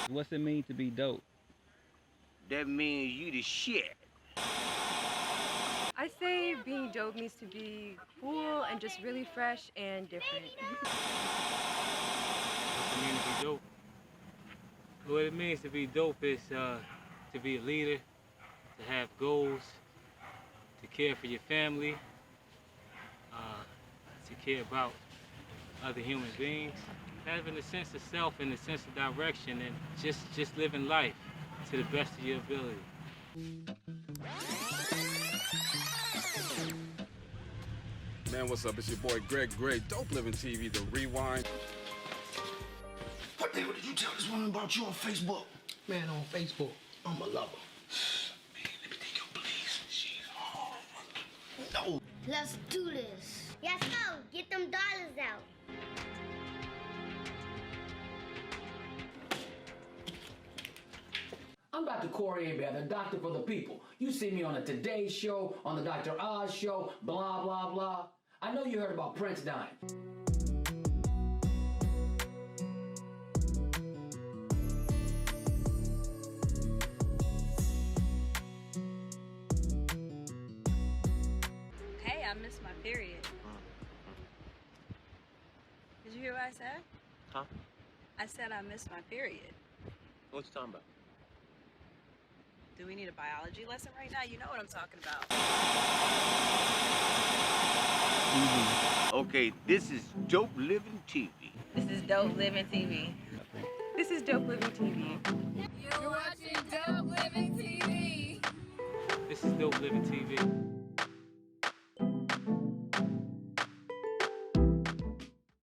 What's it mean to be dope? That means you the shit. I say being dope means to be cool and just really fresh and different. What's it mean to be dope? What it means to be dope is to be a leader, to have goals, to care for your family, to care about other human beings, having a sense of self and a sense of direction, and just living life to the best of your ability. Man, what's up? It's your boy Greg Gray, Dopeliven TV, The Rewind. What the hell did you tell this woman about you on Facebook? Man, on Facebook, I'm a lover. Man, let me take your place. She's hard. No. Let's do this. Yes, go. Get them dollars out. I'm Dr. Corey Abel, the doctor for the people. You see me on the Today Show, on the Dr. Oz Show, blah, blah, blah. I know you heard about Prince dying. Hey, I missed my period. Did you hear what I said? Huh? I said I missed my period. What you talking about? Do we need a biology lesson right now? You know what I'm talking about. Okay, this is Dopeliven TV. This is Dopeliven TV. This is Dopeliven TV. You're watching Dopeliven TV. This is Dopeliven TV.